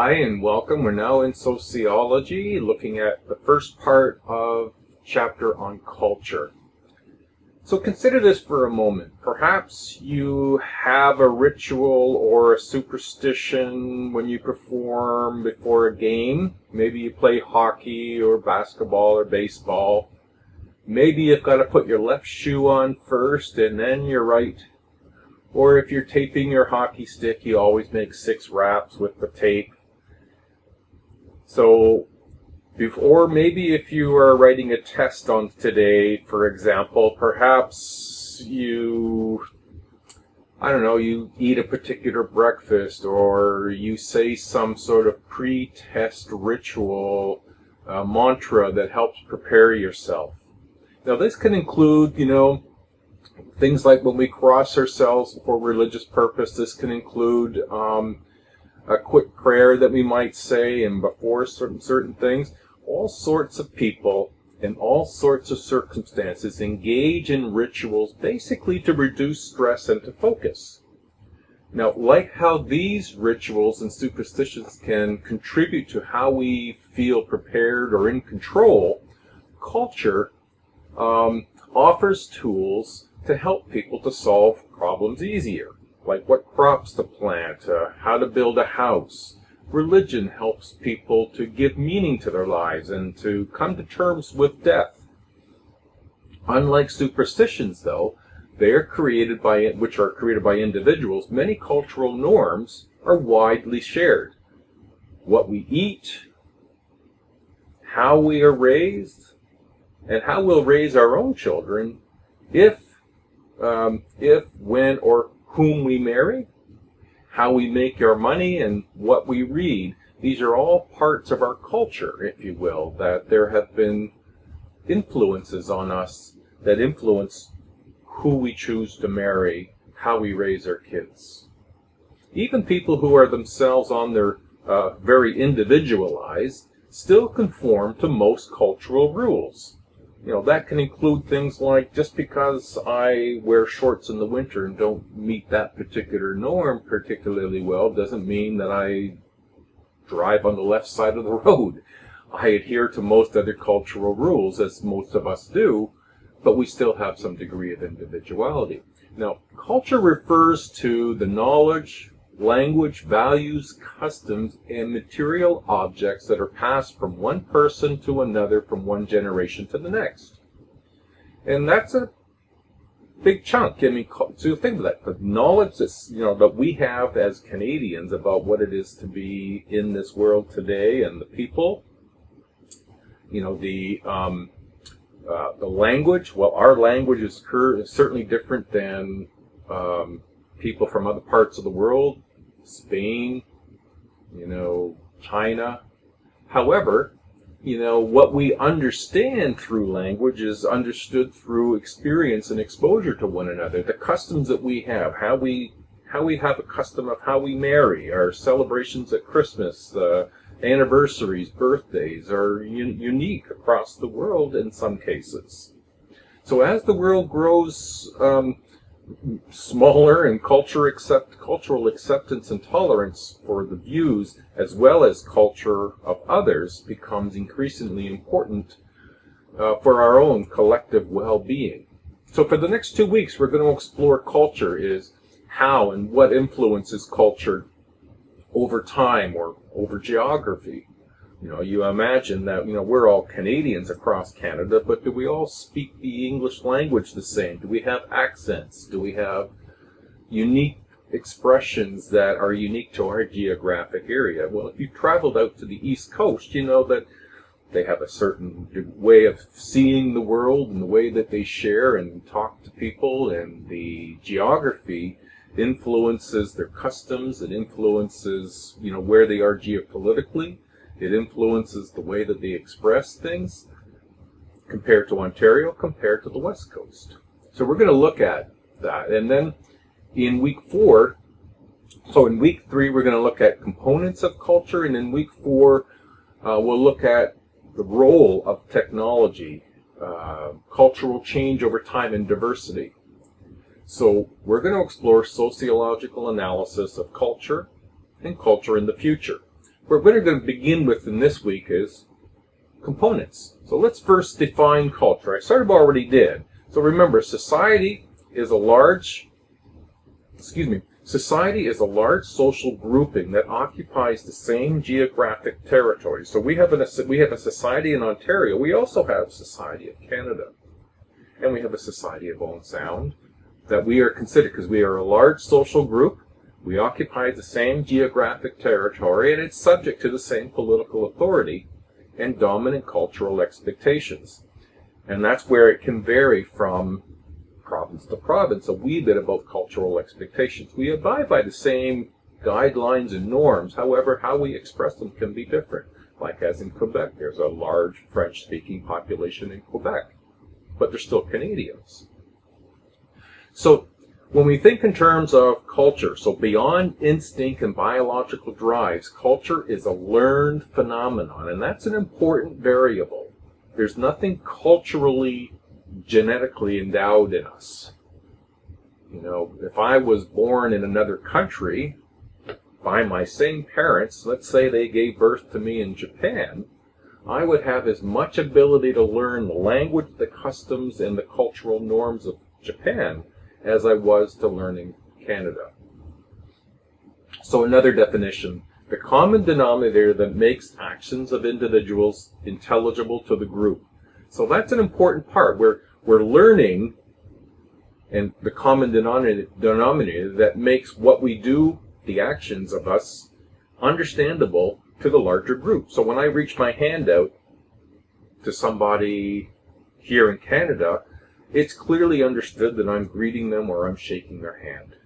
Hi and welcome. We're now in sociology, looking at the first part of chapter on culture. So consider this for a moment. Perhaps you have a ritual or a superstition when you perform before a game. Maybe you play hockey or basketball or baseball. Maybe you've got to put your left shoe on first and then your right. Or if you're taping your hockey stick, you always make 6 wraps with the tape. So, or maybe if you are writing a test on today, for example, perhaps you eat a particular breakfast, or you say some sort of pre-test ritual mantra that helps prepare yourself. Now this can include, things like when we cross ourselves for religious purpose. This can include a quick prayer that we might say and before certain things. All sorts of people in all sorts of circumstances engage in rituals basically to reduce stress and to focus. Now, like how these rituals and superstitions can contribute to how we feel prepared or in control, culture offers tools to help people to solve problems easier, like what crops to plant, how to build a house. Religion helps people to give meaning to their lives and to come to terms with death. Unlike superstitions, though, which are created by individuals, many cultural norms are widely shared. What we eat, how we are raised, and how we'll raise our own children, if, when, or whom we marry, how we make our money, and what we read. These are all parts of our culture, if you will, that there have been influences on us that influence who we choose to marry, how we raise our kids. Even people who are themselves on their very individualized still conform to most cultural rules. That can include things like, just because I wear shorts in the winter and don't meet that particular norm particularly well doesn't mean that I drive on the left side of the road. I adhere to most other cultural rules, as most of us do, but we still have some degree of individuality. Now, culture refers to the knowledge, language, values, customs, and material objects that are passed from one person to another, from one generation to the next. And that's a big chunk. So think of that. The knowledge that we have as Canadians about what it is to be in this world today, and the people, the language. Well, our language is certainly different than people from other parts of the world. Spain, China. However, what we understand through language is understood through experience and exposure to one another. The customs that we have, how we have a custom of how we marry, our celebrations at Christmas, anniversaries, birthdays are unique across the world in some cases. So as the world grows smaller, and cultural acceptance and tolerance for the views as well as culture of others becomes increasingly important for our own collective well-being. So for the next 2 weeks, we're going to explore culture is how and what influences culture over time or over geography. You imagine that, we're all Canadians across Canada, but do we all speak the English language the same? Do we have accents? Do we have unique expressions that are unique to our geographic area? Well, if you traveled out to the East Coast, you know that they have a certain way of seeing the world and the way that they share and talk to people, and the geography influences their customs. It influences, where they are geopolitically. It influences the way that they express things compared to Ontario, compared to the West Coast. So we're going to look at that. And then in week 3, we're going to look at components of culture. And in week 4, we'll look at the role of technology, cultural change over time, and diversity. So we're going to explore sociological analysis of culture and culture in the future. we're going to begin with in this week is components. So let's first define culture. I sort of already did. So remember, society is a large social grouping that occupies the same geographic territory. So we have a society in Ontario. We also have Society of Canada. And we have a Society of Owen Sound that we are considered, because we are a large social group. We occupy the same geographic territory, and it's subject to the same political authority and dominant cultural expectations. And that's where it can vary from province to province a wee bit about cultural expectations. We abide by the same guidelines and norms, however, how we express them can be different. Like as in Quebec, there's a large French-speaking population in Quebec, but they're still Canadians. So when we think in terms of culture, so beyond instinct and biological drives, culture is a learned phenomenon, and that's an important variable. There's nothing culturally, genetically endowed in us. You know, if I was born in another country by my same parents, let's say they gave birth to me in Japan, I would have as much ability to learn the language, the customs, and the cultural norms of Japan as I was to learning Canada. So another definition, the common denominator that makes actions of individuals intelligible to the group. So that's an important part. We're learning, and the common denominator that makes what we do, the actions of us, understandable to the larger group. So when I reach my hand out to somebody here in Canada, it's clearly understood that I'm greeting them or I'm shaking their hand.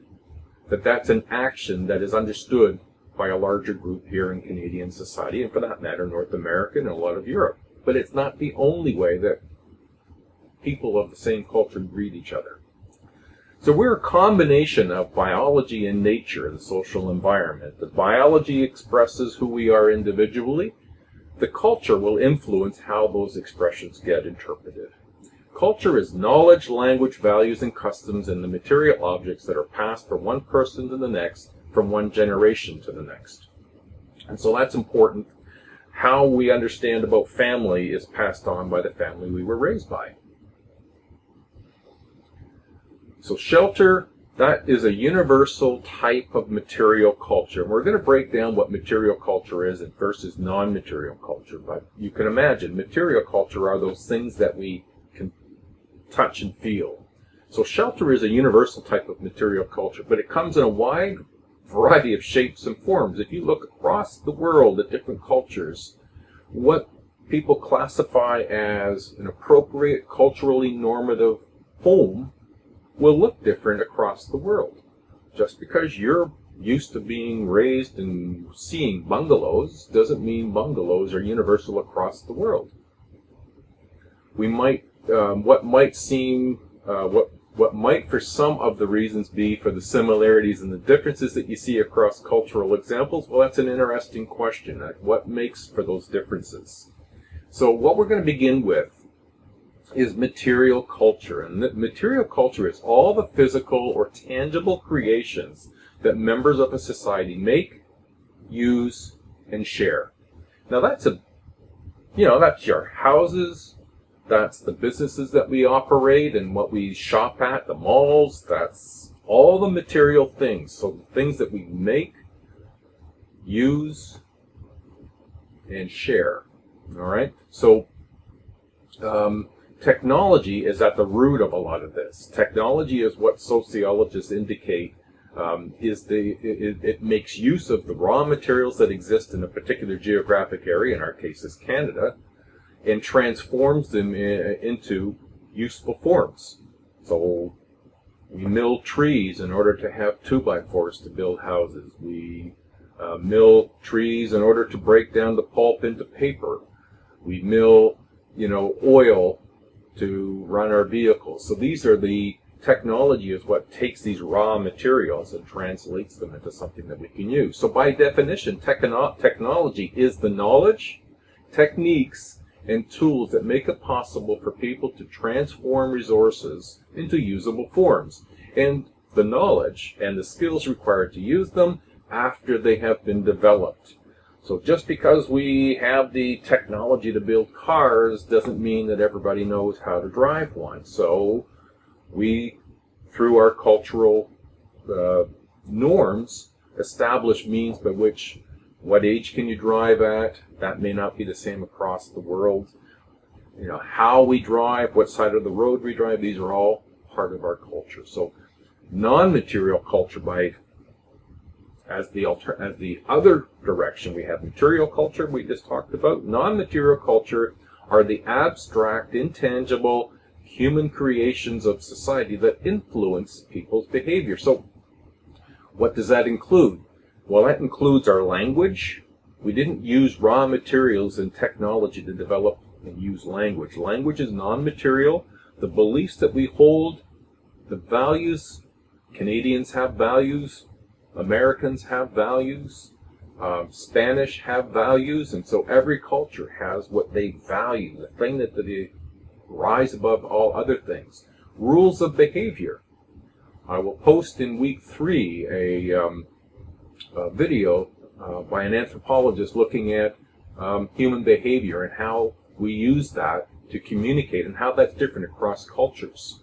That's an action that is understood by a larger group here in Canadian society, and for that matter, North America and a lot of Europe. But it's not the only way that people of the same culture greet each other. So we're a combination of biology and nature, the social environment. The biology expresses who we are individually. The culture will influence how those expressions get interpreted. Culture is knowledge, language, values, and customs, and the material objects that are passed from one person to the next, from one generation to the next. And so that's important. How we understand about family is passed on by the family we were raised by. So shelter, that is a universal type of material culture. And we're going to break down what material culture is versus non-material culture. But you can imagine, material culture are those things that we can touch and feel. So shelter is a universal type of material culture, but it comes in a wide variety of shapes and forms. If you look across the world at different cultures, what people classify as an appropriate, culturally normative home will look different across the world. Just because you're used to being raised and seeing bungalows doesn't mean bungalows are universal across the world. We might, what might for some of the reasons be for the similarities and the differences that you see across cultural examples, well, that's an interesting question. What makes for those differences? So what we're going to begin with is material culture. And material culture is all the physical or tangible creations that members of a society make, use, and share. Now that's that's your houses, that's the businesses that we operate and what we shop at, the malls, that's all the material things. So the things that we make, use, and share. All right? So technology is at the root of a lot of this. Technology is what sociologists indicate it makes use of the raw materials that exist in a particular geographic area, in our case is Canada, and transforms them into useful forms. So we mill trees in order to have 2x4s to build houses. We mill trees in order to break down the pulp into paper. We mill, oil to run our vehicles. So these are the technology is what takes these raw materials and translates them into something that we can use. So by definition, technology is the knowledge, techniques, and tools that make it possible for people to transform resources into usable forms, and the knowledge and the skills required to use them after they have been developed. So just because we have the technology to build cars doesn't mean that everybody knows how to drive one. So we, through our cultural norms, establish means by which, what age can you drive at? That may not be the same across the world. You know, how we drive, what side of the road we drive, these are all part of our culture. So non-material culture, as the other direction, we have material culture we just talked about. Non-material culture are the abstract, intangible human creations of society that influence people's behavior. So what does that include? Well, that includes our language. We didn't use raw materials and technology to develop and use language. Language is non-material. The beliefs that we hold, the values, Canadians have values, Americans have values, Spanish have values, and so every culture has what they value, the thing that they rise above all other things. Rules of behavior. I will post in week 3 a video by an anthropologist looking at human behavior and how we use that to communicate and how that's different across cultures.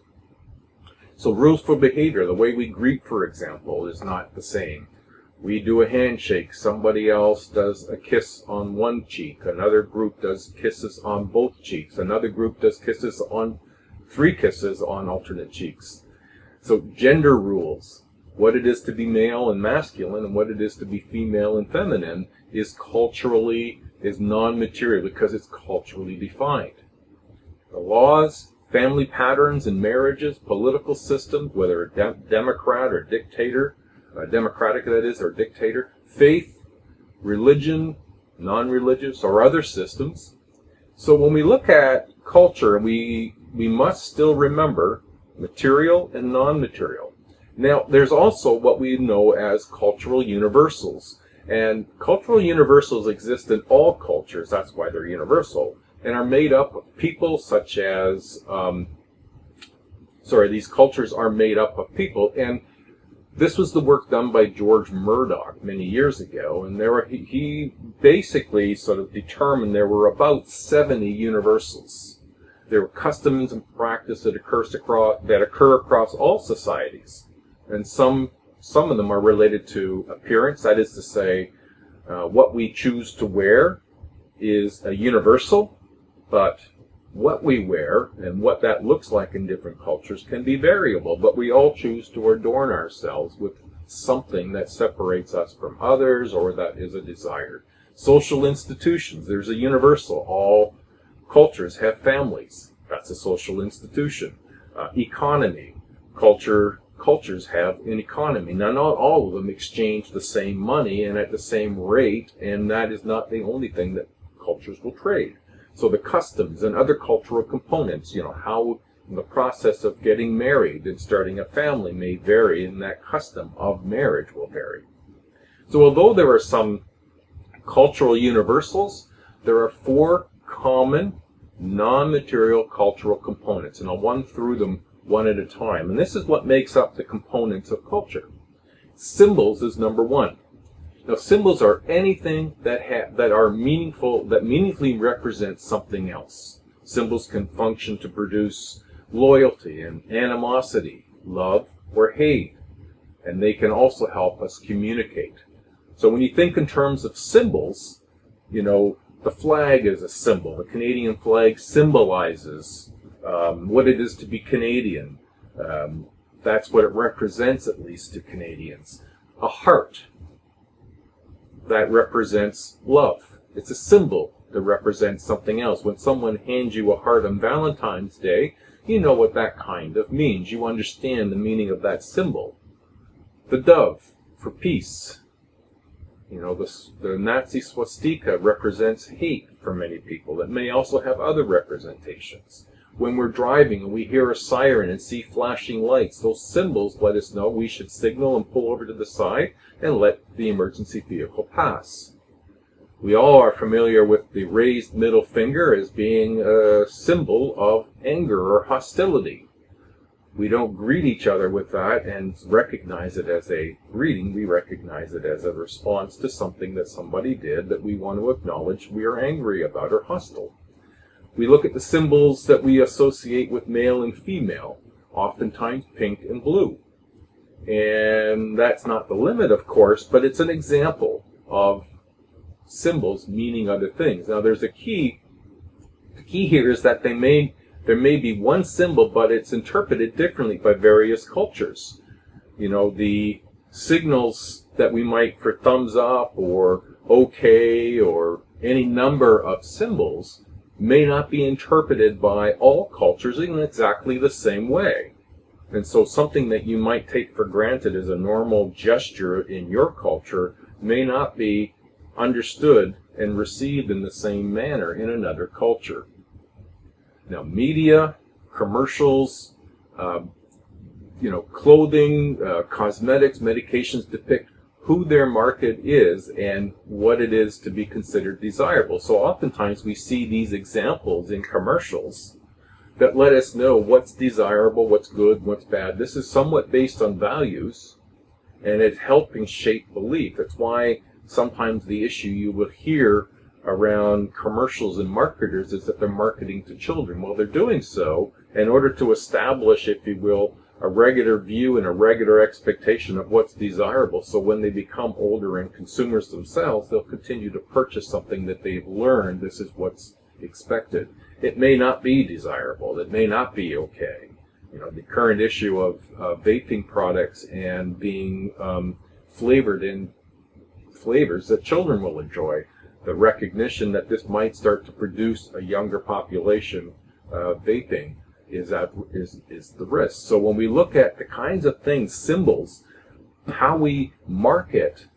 So rules for behavior, the way we greet, for example, is not the same. We do a handshake, somebody else does a kiss on one cheek, another group does kisses on both cheeks, another group does 3 kisses on alternate cheeks. So gender rules, what it is to be male and masculine and what it is to be female and feminine is non-material because it's culturally defined. The laws, family patterns and marriages, political systems, whether a Democrat or dictator, democratic that is, or dictator, faith, religion, non-religious, or other systems. So when we look at culture, we must still remember material and non-material. Now, there's also what we know as cultural universals. And cultural universals exist in all cultures, that's why they're universal, and are made up of people such as, these cultures are made up of people, and this was the work done by George Murdoch many years ago, and he basically sort of determined there were about 70 universals. There were customs and practice that occur across all societies, and some of them are related to appearance, that is to say, what we choose to wear is a universal, but what we wear and what that looks like in different cultures can be variable, but we all choose to adorn ourselves with something that separates us from others or that is a desired. Social institutions, there's a universal. All cultures have families. That's a social institution. Economy, cultures have an economy. Now, not all of them exchange the same money and at the same rate, and that is not the only thing that cultures will trade. So the customs and other cultural components, how the process of getting married and starting a family may vary, and that custom of marriage will vary. So although there are some cultural universals, there are 4 common non-material cultural components, and I'll run through them one at a time. And this is what makes up the components of culture. Symbols is number 1. Now, symbols are anything that are meaningful, that meaningfully represent something else. Symbols can function to produce loyalty and animosity, love or hate, and they can also help us communicate. So when you think in terms of symbols, the flag is a symbol. The Canadian flag symbolizes what it is to be Canadian. That's what it represents, at least to Canadians. A heart, that represents love. It's a symbol that represents something else. When someone hands you a heart on Valentine's Day, you know what that kind of means. You understand the meaning of that symbol. The dove, for peace. The Nazi swastika represents hate for many people. It may also have other representations. When we're driving and we hear a siren and see flashing lights, those symbols let us know we should signal and pull over to the side and let the emergency vehicle pass. We all are familiar with the raised middle finger as being a symbol of anger or hostility. We don't greet each other with that and recognize it as a greeting. We recognize it as a response to something that somebody did that we want to acknowledge we are angry about or hostile. We look at the symbols that we associate with male and female, oftentimes pink and blue. And that's not the limit, of course, but it's an example of symbols meaning other things. Now, there's a key. The key here is that there may be one symbol, but it's interpreted differently by various cultures. You know, the signals that we might for thumbs up or okay or any number of symbols may not be interpreted by all cultures in exactly the same way. And so something that you might take for granted as a normal gesture in your culture may not be understood and received in the same manner in another culture. Now, media, commercials, clothing, cosmetics, medications depict who their market is and what it is to be considered desirable. So oftentimes we see these examples in commercials that let us know what's desirable, what's good, what's bad. This is somewhat based on values, and it's helping shape belief. That's why sometimes the issue you will hear around commercials and marketers is that they're marketing to children. Well, they're doing so in order to establish, if you will, a regular view and a regular expectation of what's desirable. So when they become older and consumers themselves, they'll continue to purchase something that they've learned this is what's expected. It may not be desirable. It may not be okay. You know, the current issue of vaping products and being flavored in flavors that children will enjoy, the recognition that this might start to produce a younger population vaping is the risk. So when we look at the kinds of things, symbols, how we market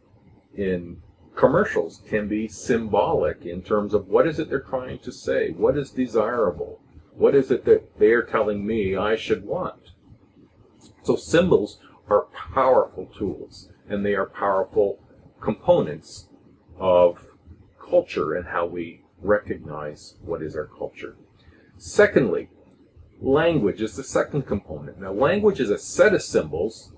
in commercials can be symbolic in terms of what is it they're trying to say, what is desirable, what is it that they're telling me I should want. So symbols are powerful tools, and they are powerful components of culture and how we recognize what is our culture. Secondly, language is the second component. Now, language is a set of symbols,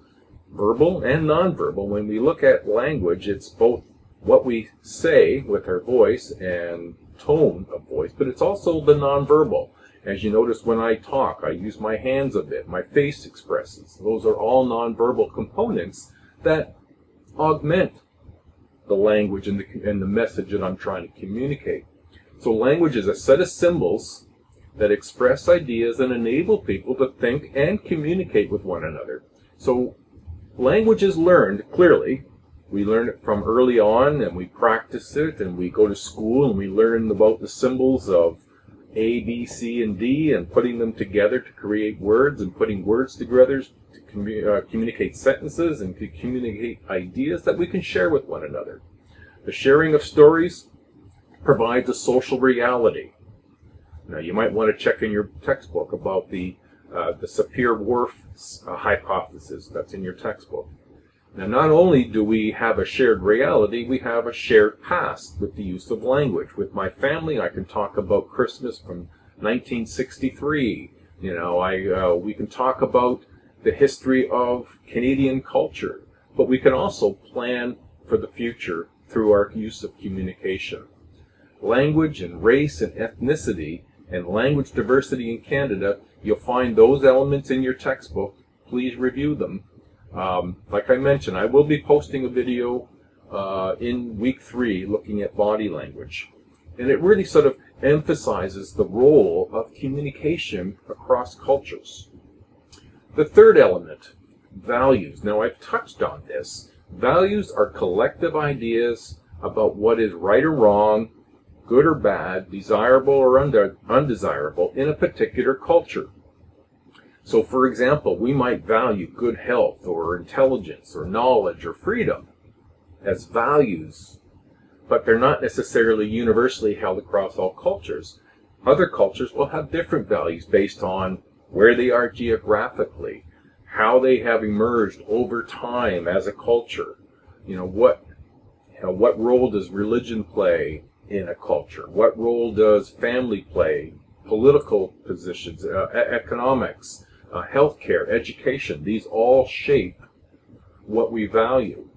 verbal and nonverbal. When we look at language, it's both what we say with our voice and tone of voice, but it's also the nonverbal. As you notice, when I talk, I use my hands a bit, my face expresses. Those are all nonverbal components that augment the language and the message that I'm trying to communicate. So language is a set of symbols that express ideas and enable people to think and communicate with one another. So language is learned, clearly. We learn it from early on, and we practice it, and we go to school, and we learn about the symbols of A, B, C, and D, and putting them together to create words, and putting words together to communicate sentences, and to communicate ideas that we can share with one another. The sharing of stories provides a social reality. Now, you might want to check in your textbook about the Sapir-Whorf hypothesis that's in your textbook. Now, not only do we have a shared reality, we have a shared past with the use of language. With my family, I can talk about Christmas from 1963. We can talk about the history of Canadian culture, but we can also plan for the future through our use of communication. Language and race and ethnicity and language diversity in Canada, you'll find those elements in your textbook. Please review them. Like I mentioned, I will be posting a video in week 3 looking at body language. And it really sort of emphasizes the role of communication across cultures. The third element, values. Now, I've touched on this. Values are collective ideas about what is right or wrong, good or bad, desirable or undesirable in a particular culture. So, for example, we might value good health or intelligence or knowledge or freedom as values, but they're not necessarily universally held across all cultures. Other cultures will have different values based on where they are geographically, how they have emerged over time as a culture. What role does religion play in a culture? What role does family play? Political positions, economics, healthcare, education. These all shape what we value.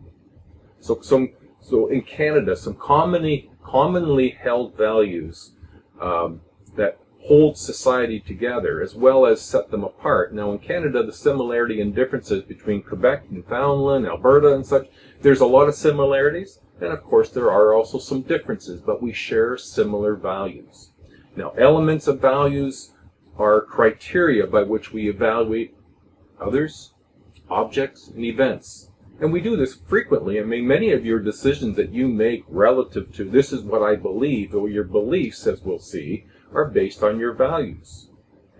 So in Canada, some commonly held values that hold society together as well as set them apart. Now in Canada, the similarity and differences between Quebec, Newfoundland, Alberta and such, there's a lot of similarities, and of course there are also some differences, but we share similar values. Now elements of values are criteria by which we evaluate others, objects, and events. And we do this frequently. I mean, many of your decisions that you make relative to this is what I believe, or your beliefs, as we'll see, are based on your values.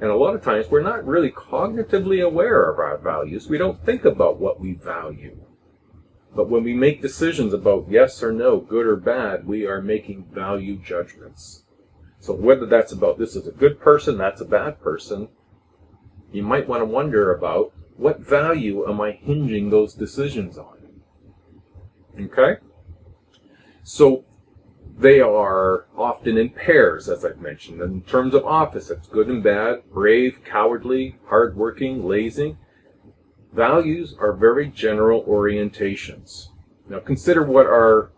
And a lot of times we're not really cognitively aware of our values. We don't think about what we value. But when we make decisions about yes or no, good or bad, we are making value judgments. So whether that's about this is a good person, that's a bad person, you might want to wonder about what value am I hinging those decisions on? Okay? So they are often in pairs, as I've mentioned. In terms of office, it's good and bad, brave, cowardly, hardworking, lazy. Values are very general orientations. Now consider what are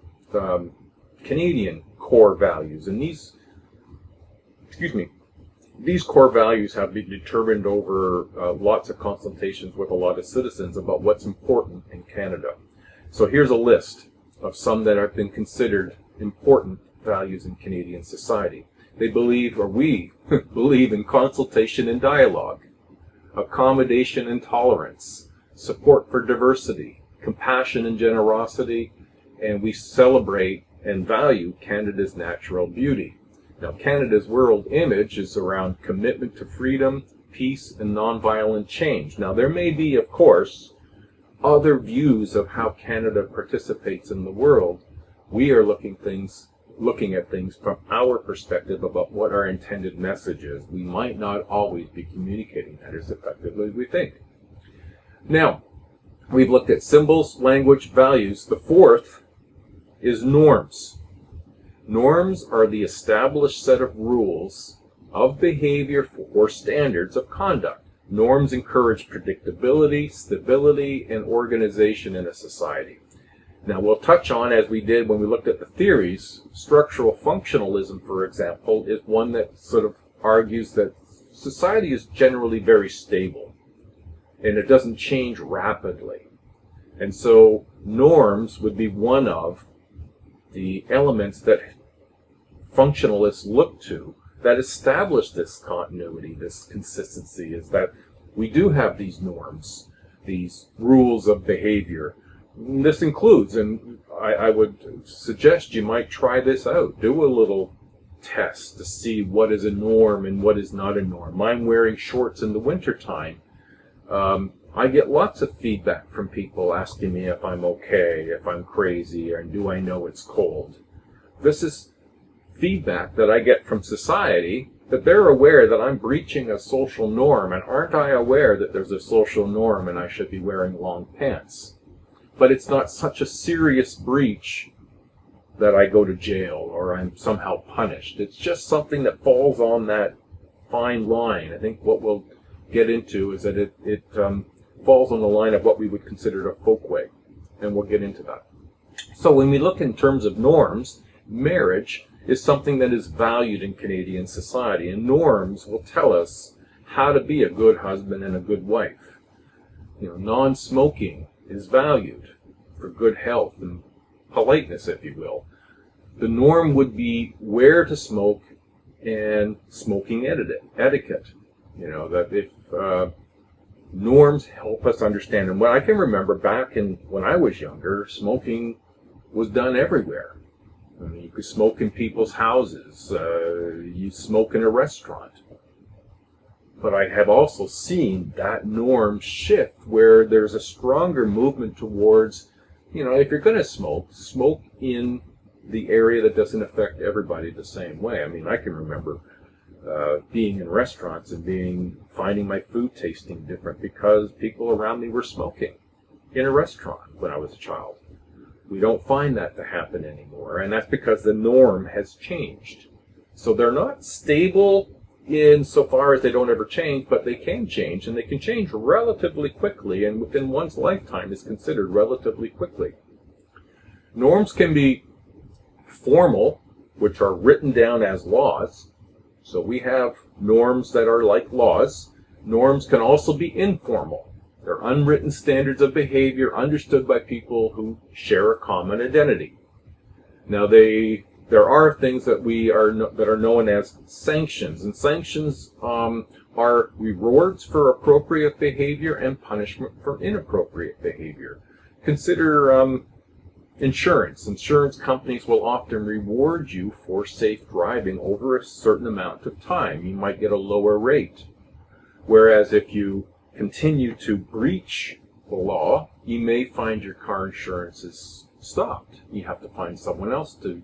Canadian core values. And these core values have been determined over lots of consultations with a lot of citizens about what's important in Canada. So here's a list of some that have been considered important values in Canadian society. They believe, or we believe, in consultation and dialogue, accommodation and tolerance, support for diversity, compassion and generosity, and we celebrate and value Canada's natural beauty. Now, Canada's world image is around commitment to freedom, peace, and nonviolent change. Now, there may be, of course, other views of how Canada participates in the world. We are looking at things from our perspective about what our intended message is. We might not always be communicating that as effectively as we think. Now, we've looked at symbols, language, values. The fourth is norms. Norms are the established set of rules of behavior or standards of conduct. Norms encourage predictability, stability, and organization in a society. Now, we'll touch on, as we did when we looked at the theories, structural functionalism, for example, is one that sort of argues that society is generally very stable and it doesn't change rapidly. And so norms would be one of the elements that functionalists look to that establish this continuity, this consistency, is that we do have these norms, these rules of behavior. This includes, and I would suggest you might try this out. Do a little test to see what is a norm and what is not a norm. I'm wearing shorts in the wintertime. I get lots of feedback from people asking me if I'm okay, if I'm crazy, or do I know it's cold. This is feedback that I get from society, that they're aware that I'm breaching a social norm, and aren't I aware that there's a social norm and I should be wearing long pants? But it's not such a serious breach that I go to jail or I'm somehow punished. It's just something that falls on that fine line. I think what we'll get into is that it falls on the line of what we would consider a folkway, and we'll get into that. So when we look in terms of norms, marriage is something that is valued in Canadian society, and norms will tell us how to be a good husband and a good wife. Non-smoking is valued for good health and politeness, if you will. The norm would be where to smoke and smoking etiquette. That if norms help us understand. And what I can remember back when I was younger, smoking was done everywhere. I mean, you could smoke in people's houses. You smoke in a restaurant. But I have also seen that norm shift where there's a stronger movement towards, if you're going to smoke in the area that doesn't affect everybody the same way. I mean, I can remember being in restaurants and finding my food tasting different because people around me were smoking in a restaurant when I was a child. We don't find that to happen anymore, and that's because the norm has changed. So they're not stable insofar as they don't ever change, but they can change, and they can change relatively quickly, and within one's lifetime is considered relatively quickly. Norms can be formal, which are written down as laws. So we have norms that are like laws. Norms can also be informal. They're unwritten standards of behavior understood by people who share a common identity. Now there are things that are known as sanctions, and sanctions are rewards for appropriate behavior and punishment for inappropriate behavior. Consider insurance. Insurance companies will often reward you for safe driving over a certain amount of time. You might get a lower rate. Whereas if you continue to breach the law, you may find your car insurance is stopped. You have to find someone else to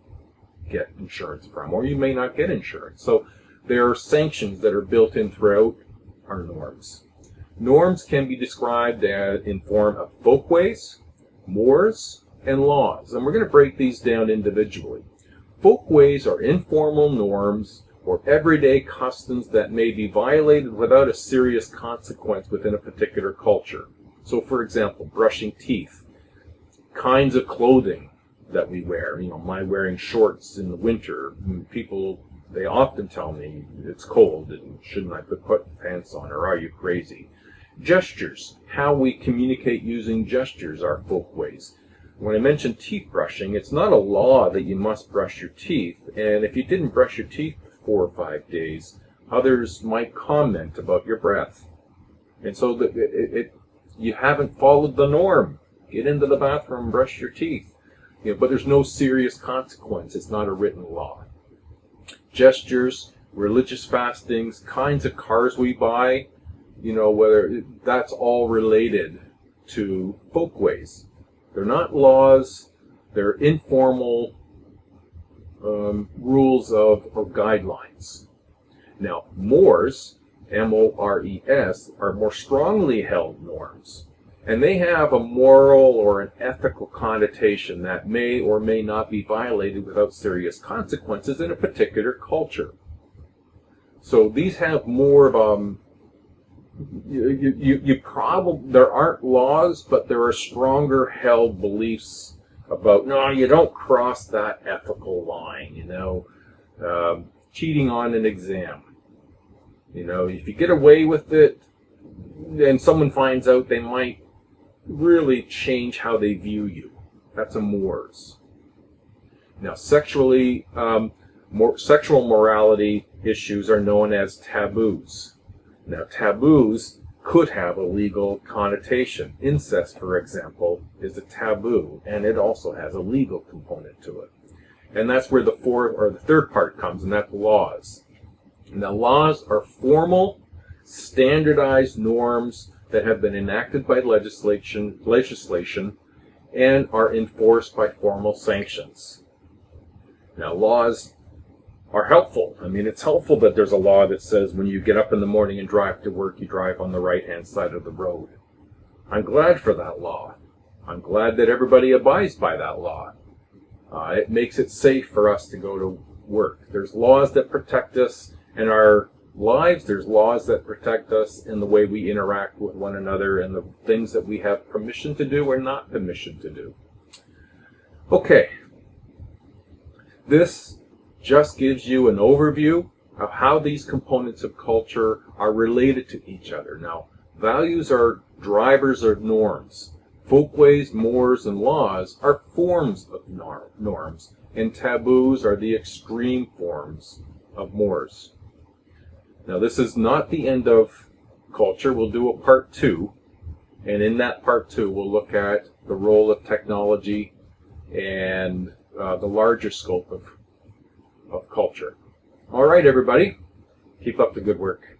get insurance from, or you may not get insurance. So there are sanctions that are built in throughout our norms. Norms can be described in form of folkways, mores, and laws, and we're going to break these down individually. Folkways are informal norms or everyday customs that may be violated without a serious consequence within a particular culture. So, for example, brushing teeth, kinds of clothing that we wear. My wearing shorts in the winter. People, they often tell me it's cold and shouldn't I put pants on, or are you crazy? Gestures, how we communicate using gestures are folkways. When I mention teeth brushing, it's not a law that you must brush your teeth, and if you didn't brush your teeth for 4 or 5 days, others might comment about your breath. And so you haven't followed the norm. Get into the bathroom and brush your teeth. But there's no serious consequence. It's not a written law. Gestures, religious fastings, kinds of cars we buy, whether that's all related to folkways. They're not laws, they're informal rules or guidelines. Now, mores, M-O-R-E-S, are more strongly held norms, and they have a moral or an ethical connotation that may or may not be violated without serious consequences in a particular culture. So these have more of there aren't laws, but there are stronger held beliefs about, no, you don't cross that ethical line, cheating on an exam. If you get away with it and someone finds out, they might really change how they view you. That's a mores. Now, sexual morality issues are known as taboos. Now, taboos could have a legal connotation. Incest, for example, is a taboo, and it also has a legal component to it. And that's where the third part comes, and that's laws. Now, laws are formal, standardized norms that have been enacted by legislation and are enforced by formal sanctions. Now, laws are helpful. It's helpful that there's a law that says when you get up in the morning and drive to work, you drive on the right-hand side of the road. I'm glad for that law. I'm glad that everybody abides by that law. It makes it safe for us to go to work. There's laws that protect us in our lives. There's laws that protect us in the way we interact with one another and the things that we have permission to do or not permission to do. Okay. This just gives you an overview of how these components of culture are related to each other. Now, values are drivers of norms. Folkways, mores, and laws are forms of norms, and taboos are the extreme forms of mores. Now, this is not the end of culture. We'll do a part 2, and in that part 2, we'll look at the role of technology and the larger scope of culture. All right, everybody. Keep up the good work.